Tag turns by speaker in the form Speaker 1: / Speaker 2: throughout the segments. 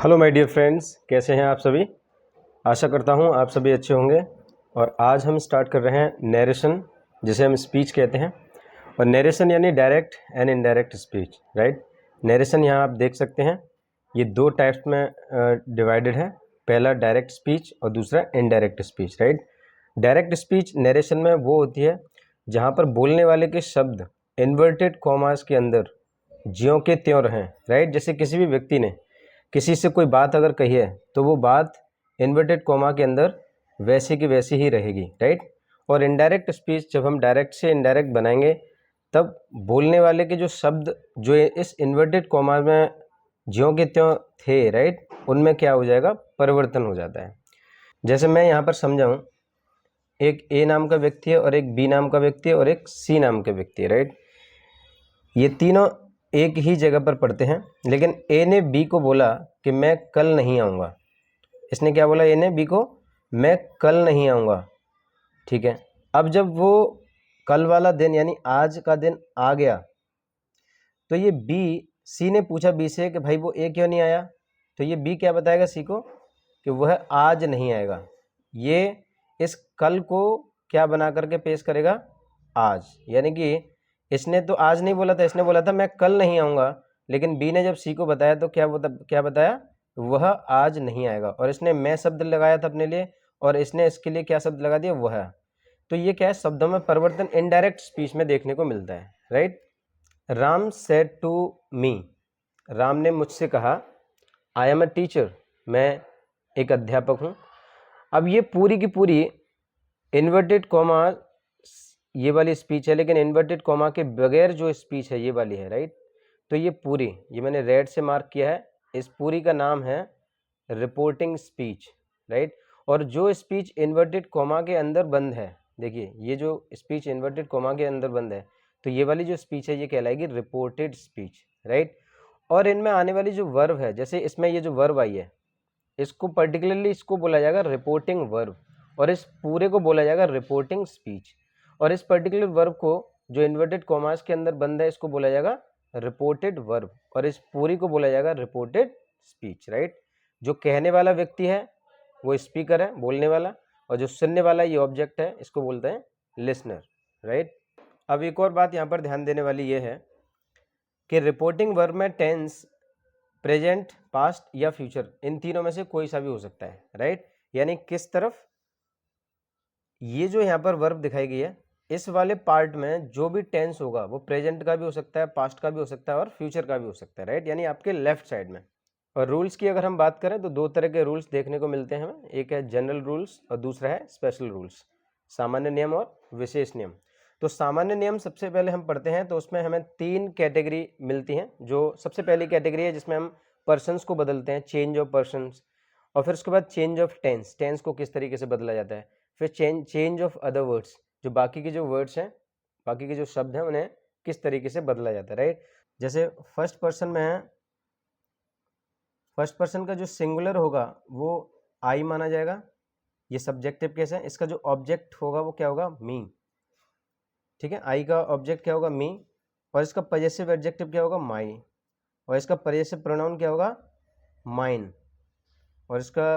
Speaker 1: Hello my dear friends, कैसे हैं आप सभी। आशा करता हूं आप सभी अच्छे होंगे। और आज हम स्टार्ट कर रहे हैं नरेशन, जिसे हम स्पीच कहते हैं। और नरेशन यानी direct and indirect speech, right. Narration यहाँ आप देख सकते हैं, ये दो टाइप्स में डिवाइडेड है। पहला डायरेक्ट स्पीच और दूसरा indirect speech, right. Direct speech narration में वो होती है जहाँ पर बोलने वाले के शब्द इन्वर्टेड कॉमास के अंदर ज्यों के त्यों रहें, राइट। जैसे किसी भी व्यक्ति ने किसी से कोई बात अगर कही है तो वो बात इन्वर्टेड कॉमा के अंदर वैसी की वैसी ही रहेगी, राइट। और इनडायरेक्ट स्पीच जब हम डायरेक्ट से इनडायरेक्ट बनाएंगे तब बोलने वाले के जो शब्द जो इस इन्वर्टेड कॉमा में ज्यों के त्यों थे, राइट, उनमें क्या हो जाएगा, परिवर्तन हो जाता है। जैसे मैं यहाँ पर समझाऊँ, एक ए नाम का व्यक्ति है और एक बी नाम का व्यक्ति है और एक सी नाम का व्यक्ति है, राइट। ये तीनों एक ही जगह पर पढ़ते हैं, लेकिन ए ने बी को बोला कि मैं कल नहीं आऊँगा। इसने क्या बोला, ए ने बी को, मैं कल नहीं आऊँगा, ठीक है। अब जब वो कल वाला दिन यानी आज का दिन आ गया तो ये बी, सी ने पूछा बी से कि भाई वो ए क्यों नहीं आया, तो ये बी क्या बताएगा सी को कि वह आज नहीं आएगा। ये इस कल को क्या बना करके पेश करेगा, आज। यानी कि इसने तो आज नहीं बोला था, इसने बोला था मैं कल नहीं आऊँगा, लेकिन बी ने जब सी को बताया तो क्या बताया, वह आज नहीं आएगा। और इसने मैं शब्द लगाया था अपने लिए और इसने इसके लिए क्या शब्द लगा दिया, वह। तो ये क्या है, शब्दों में परिवर्तन इनडायरेक्ट स्पीच में देखने को मिलता है, right. Ram said to me, Ram ने मुझसे कहा, आई एम अ टीचर, मैं एक अध्यापक हूँ। अब ये पूरी की पूरी इन्वर्टेड कॉमा ये वाली स्पीच है, लेकिन इन्वर्टेड कॉमा के बगैर जो स्पीच है ये वाली है, राइट। तो ये पूरी, ये मैंने रेड से मार्क किया है, इस पूरी का नाम है रिपोर्टिंग स्पीच, राइट। और जो स्पीच इन्वर्टेड कॉमा के अंदर बंद है, देखिए ये जो स्पीच इन्वर्टेड कॉमा के अंदर बंद है, तो ये वाली जो स्पीच है ये कहलाएगी रिपोर्टेड स्पीच, राइट। और इनमें आने वाली जो वर्ब है, जैसे इसमें ये जो वर्ब आई है, इसको पर्टिकुलरली इसको बोला जाएगा रिपोर्टिंग वर्ब, और इस पूरे को बोला जाएगा रिपोर्टिंग स्पीच। और इस पर्टिकुलर वर्ब को जो इन्वर्टेड कॉमास के अंदर बंद है इसको बोला जाएगा रिपोर्टेड वर्ब, और इस पूरी को बोला जाएगा रिपोर्टेड स्पीच, राइट। जो कहने वाला व्यक्ति है वो स्पीकर है, बोलने वाला, और जो सुनने वाला ये ऑब्जेक्ट है, इसको बोलते हैं लिसनर, राइट। अब एक और बात यहाँ पर ध्यान देने वाली ये है कि रिपोर्टिंग वर्ब में टेंस, प्रेजेंट, पास्ट या फ्यूचर, इन तीनों में से कोई सा भी हो सकता है, राइट। यानी किस तरफ, ये जो यहाँ पर वर्ब दिखाई गई है इस वाले पार्ट में जो भी टेंस होगा वो प्रेजेंट का भी हो सकता है, पास्ट का भी हो सकता है और फ्यूचर का भी हो सकता है, राइट। यानी आपके लेफ्ट साइड में। और रूल्स की अगर हम बात करें तो दो तरह के रूल्स देखने को मिलते हैं हमें, एक है जनरल रूल्स और दूसरा है स्पेशल रूल्स, सामान्य नियम और विशेष नियम। तो सामान्य नियम सबसे पहले हम पढ़ते हैं, तो उसमें हमें तीन कैटेगरी मिलती हैं। जो सबसे पहली कैटेगरी है जिसमें हम पर्सन्स को बदलते हैं, चेंज ऑफ पर्सन्स, और फिर उसके बाद चेंज ऑफ टेंस, टेंस को किस तरीके से बदला जाता है, फिर चेंज ऑफ अदर वर्ड्स, जो बाकी के जो वर्ड्स हैं, बाकी के जो शब्द हैं उन्हें किस तरीके से बदला जाता है, राइट। जैसे फर्स्ट पर्सन में है, फर्स्ट पर्सन का जो सिंगुलर होगा वो आई माना जाएगा, ये सब्जेक्टिव केस है। इसका जो ऑब्जेक्ट होगा वो क्या होगा, मी, ठीक है। आई का ऑब्जेक्ट क्या होगा, मी, और इसका पजेसिव एडजेक्टिव क्या होगा, माई, और इसका पजेसिव प्रोनाउन क्या होगा, माइन, और इसका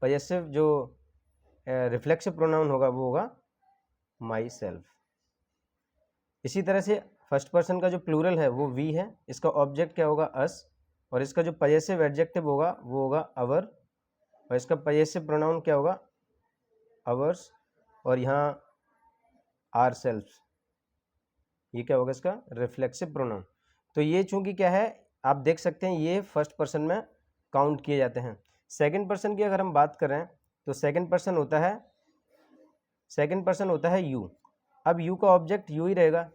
Speaker 1: पजेसिव जो रिफ्लेक्सिव प्रोनाउन होगा वो होगा माई सेल्फ। इसी तरह से फर्स्ट पर्सन का जो प्लूरल है वो वी है, इसका ऑब्जेक्ट क्या होगा, अस, और इसका जो पजेसिव एडजेक्टिव होगा वो होगा अवर, और इसका पजेसिव प्रोनाउन क्या होगा, अवर्स, और यहाँ आर सेल्फ, ये क्या होगा, इसका रिफ्लेक्सिव प्रोनाउन। तो ये चूंकि क्या है, आप देख सकते हैं ये फर्स्ट पर्सन में काउंट किए जाते हैं। सेकंड पर्सन की अगर हम बात करें तो सेकंड पर्सन होता है यू। अब यू का ऑब्जेक्ट यू ही रहेगा,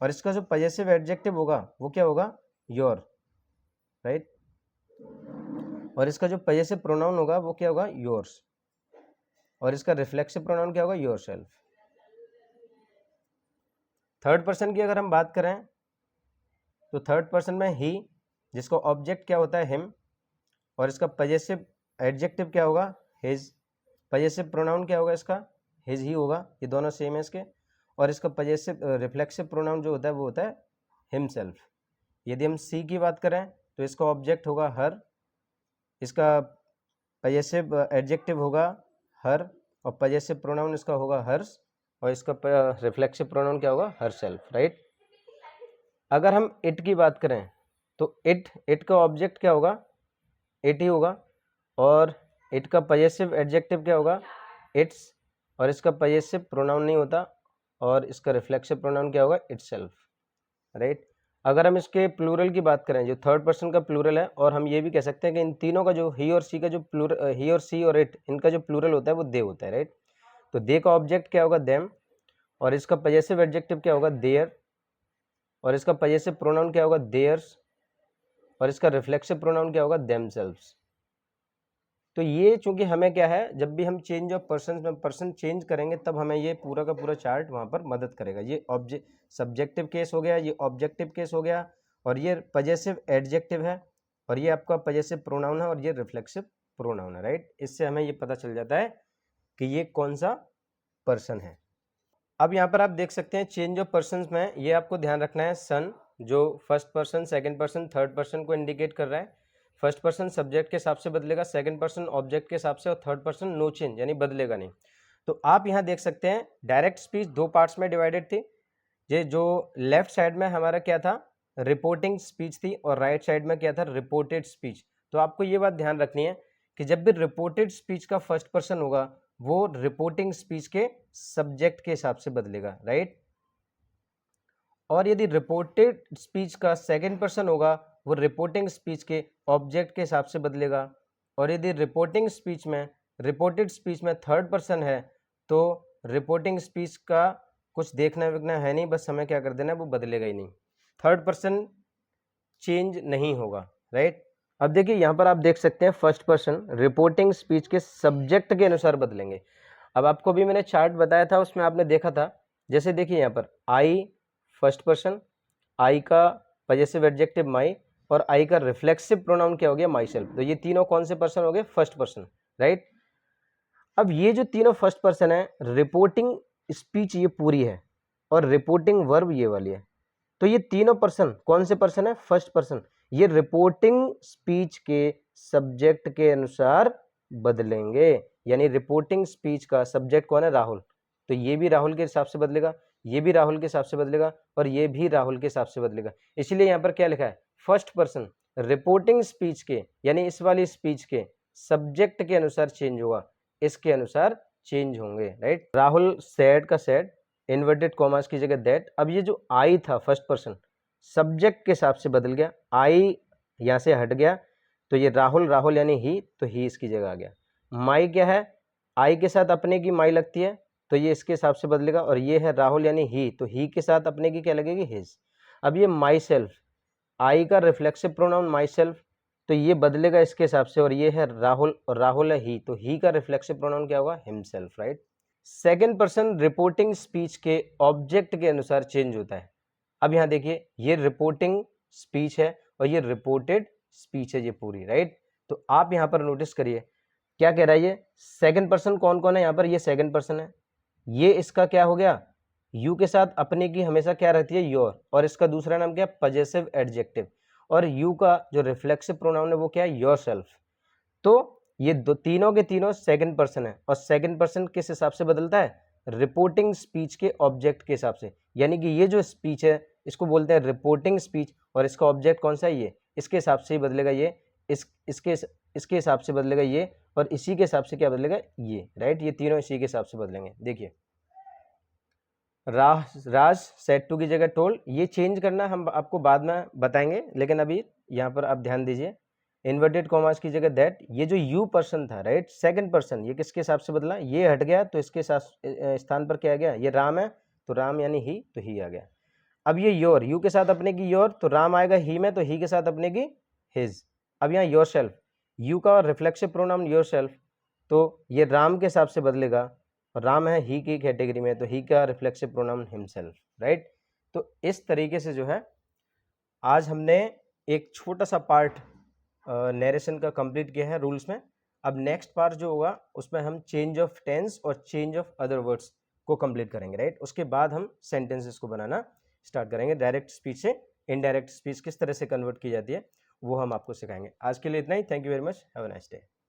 Speaker 1: और इसका जो पजेसिव एडजेक्टिव होगा वो क्या होगा, योर, राइट। और इसका जो पजेसिव प्रोनाउन होगा वो क्या होगा, योर्स, और इसका रिफ्लेक्सिव प्रोनाउन क्या होगा, योरसेल्फ। थर्ड पर्सन की अगर हम बात करें तो थर्ड पर्सन में ही, जिसका ऑब्जेक्ट क्या होता है, हिम, और इसका पजेसिव एडजेक्टिव क्या होगा, हिज, पजेसिव प्रोनाउन क्या होगा इसका, हिज ही होगा, ये दोनों सेम है इसके, और इसका पजेसिव रिफ्लेक्सिव प्रोनाउन जो होता है वो होता है हिमसेल्फ। यदि हम सी की बात करें तो इसका ऑब्जेक्ट होगा हर, इसका पजेसिव एडजेक्टिव होगा हर, और पजेसिव प्रोनाउन इसका होगा हर्स, और इसका रिफ्लेक्सिव प्रोनाउन क्या होगा, हर सेल्फ, राइट। अगर हम इट की बात करें तो इट का ऑब्जेक्ट क्या होगा, इट ही होगा, और इट का पजेसिव एडजेक्टिव क्या होगा, इट्स, और इसका पजेसिव प्रोनाउन नहीं होता, और इसका रिफ्लेक्सिव प्रोनाउन क्या होगा, इटसेल्फ, राइट। अगर हम इसके प्लूरल की बात करें, जो थर्ड पर्सन का प्लूरल है, और हम ये भी कह सकते हैं कि इन तीनों का जो ही और सी का जो प्लूरल, ही और सी और इट, इनका जो प्लूरल होता है वो दे होता है, राइट। तो दे का ऑब्जेक्ट क्या होगा, देम, और इसका पजेसिव एडजेक्टिव क्या होगा, देयर, और इसका पजेसिव प्रोनाउन क्या होगा, देयर्स, और इसका रिफ्लेक्सिव प्रोनाउन क्या होगा, देमसेल्व्स। तो ये चूंकि हमें क्या है, जब भी हम चेंज ऑफ पर्सन में पर्सन चेंज करेंगे तब हमें ये पूरा का पूरा चार्ट वहाँ पर मदद करेगा। ये ऑब्जेक्ट सब्जेक्टिव केस हो गया, ये ऑब्जेक्टिव केस हो गया, और ये पजेसिव एडजेक्टिव है, और ये आपका पजेसिव प्रोनाउन है, और ये रिफ्लेक्सिव प्रोनाउन है, राइट। इससे हमें ये पता चल जाता है कि ये कौन सा पर्सन है। अब यहाँ पर आप देख सकते हैं चेंज ऑफ पर्सन में ये आपको ध्यान रखना है, सन जो first person, second person, third person को इंडिकेट कर रहा है। फर्स्ट पर्सन सब्जेक्ट के हिसाब से बदलेगा, सेकंड पर्सन ऑब्जेक्ट के हिसाब से, और थर्ड पर्सन नो चेंज यानी बदलेगा नहीं। तो आप यहाँ देख सकते हैं डायरेक्ट स्पीच दो पार्ट्स में डिवाइडेड थी। ये जो लेफ्ट साइड में हमारा क्या था, रिपोर्टिंग स्पीच थी, और राइट साइड में क्या था, रिपोर्टेड स्पीच। तो आपको ये बात ध्यान रखनी है कि जब भी रिपोर्टेड स्पीच का फर्स्ट पर्सन होगा वो रिपोर्टिंग स्पीच के सब्जेक्ट के हिसाब से बदलेगा, राइट। और यदि रिपोर्टेड स्पीच का सेकंड पर्सन होगा वो रिपोर्टिंग स्पीच के ऑब्जेक्ट के हिसाब से बदलेगा। और यदि रिपोर्टेड स्पीच में थर्ड पर्सन है तो रिपोर्टिंग स्पीच का कुछ देखना विकना है नहीं, बस हमें क्या कर देना है, वो बदलेगा ही नहीं, थर्ड पर्सन चेंज नहीं होगा, राइट। अब देखिए यहाँ पर आप देख सकते हैं फर्स्ट पर्सन रिपोर्टिंग स्पीच के सब्जेक्ट के अनुसार बदलेंगे। अब आपको भी मैंने चार्ट बताया था, उसमें आपने देखा था, जैसे देखिए यहाँ पर आई फर्स्ट पर्सन, आई का पजेसिव एडजेक्टिव माई, और आई का रिफ्लेक्सिव प्रोनाउन क्या हो गया, माई सेल्फ। तो ये तीनों कौन से पर्सन हो गए, फर्स्ट पर्सन, राइट। अब ये जो तीनों फर्स्ट पर्सन है, रिपोर्टिंग स्पीच ये पूरी है, और रिपोर्टिंग वर्ब ये वाली है। तो ये तीनों पर्सन कौन से पर्सन है, फर्स्ट पर्सन। ये रिपोर्टिंग स्पीच के सब्जेक्ट के अनुसार बदलेंगे, यानी रिपोर्टिंग स्पीच का सब्जेक्ट कौन है, राहुल। तो ये भी राहुल के हिसाब से बदलेगा, ये भी राहुल के हिसाब से बदलेगा, और ये भी राहुल के हिसाब से बदलेगा। इसलिए यहाँ पर क्या लिखा है, फर्स्ट पर्सन रिपोर्टिंग स्पीच के यानी इस वाली स्पीच के सब्जेक्ट के अनुसार चेंज होगा, इसके अनुसार चेंज होंगे, राइट। राहुल सेड का सेड इन्वर्टेड कॉमास की जगह दैट। अब ये जो आई था फर्स्ट पर्सन सब्जेक्ट के हिसाब से बदल गया, आई यहाँ से हट गया, तो ये राहुल, राहुल यानी ही, तो ही इसकी जगह आ गया। माई क्या है, आई के साथ अपने की माई लगती है, तो ये इसके हिसाब से बदलेगा, और ये है राहुल यानी ही, तो ही के साथ अपने की क्या लगेगी, हिज। अब ये माई सेल्फ, आई का रिफ्लेक्सिव प्रोनाउन माई सेल्फ, तो ये बदलेगा इसके हिसाब से, और ये है राहुल, और राहुल है ही, तो ही का रिफ्लेक्सिव प्रोनाउन क्या होगा, himself, right. Second person reporting speech के ऑब्जेक्ट के अनुसार चेंज होता है। अब यहाँ देखिए ये रिपोर्टिंग स्पीच है और ये रिपोर्टेड स्पीच है, ये पूरी, राइट। तो आप यहाँ पर नोटिस करिए क्या कह रहा है ये सेकंड पर्सन कौन कौन है, यहाँ पर ये सेकंड पर्सन है, ये इसका क्या हो गया, यू के साथ अपने की हमेशा क्या रहती है, योर, और इसका दूसरा नाम क्या है, पजेसिव एडजेक्टिव, और यू का जो रिफ्लेक्सिव प्रोनाउन है वो क्या है, योर सेल्फ। तो ये दो तीनों के तीनों सेकंड पर्सन है, और सेकंड पर्सन किस हिसाब से बदलता है, रिपोर्टिंग स्पीच के ऑब्जेक्ट के हिसाब से। यानी कि ये जो स्पीच है इसको बोलते हैं रिपोर्टिंग स्पीच, और इसका ऑब्जेक्ट कौन सा है, ये, इसके हिसाब से ही बदलेगा ये, इसके हिसाब से बदलेगा ये, और इसी के हिसाब से क्या बदलेगा, ये, राइट। ये तीनों इसी के हिसाब से बदलेंगे। देखिए राज सेट टू की जगह टोल्ड, ये चेंज करना हम आपको बाद में बताएंगे, लेकिन अभी यहाँ पर आप ध्यान दीजिए इन्वर्टेड कॉमास की जगह दैट। ये जो यू पर्सन था, राइट, सेकंड पर्सन, ये किसके हिसाब से बदला, ये हट गया, तो इसके स्थान पर क्या आ गया, ये राम है, तो राम यानी ही, तो ही आ गया। अब ये योर, यू के साथ अपने की योर, तो राम आएगा ही में, तो ही के साथ अपने की हिज। अब यहाँ योर सेल्फ, यू का रिफ्लेक्सिव प्रोनाउन योर सेल्फ, तो ये राम के हिसाब से बदलेगा, राम है ही की कैटेगरी में, तो ही का रिफ्लेक्सिव प्रोनाउन हिमसेल्फ, राइट। तो इस तरीके से जो है आज हमने एक छोटा सा पार्ट नरेशन का कंप्लीट किया है रूल्स में। अब नेक्स्ट पार्ट जो होगा उसमें हम चेंज ऑफ टेंस और चेंज ऑफ अदर वर्ड्स को कंप्लीट करेंगे, राइट। उसके बाद हम सेंटेंसेस को बनाना स्टार्ट करेंगे, डायरेक्ट स्पीच से इनडायरेक्ट स्पीच किस तरह से कन्वर्ट की जाती है वो हम आपको सिखाएंगे। आज के लिए इतना ही। Thank you very much. Have a nice day.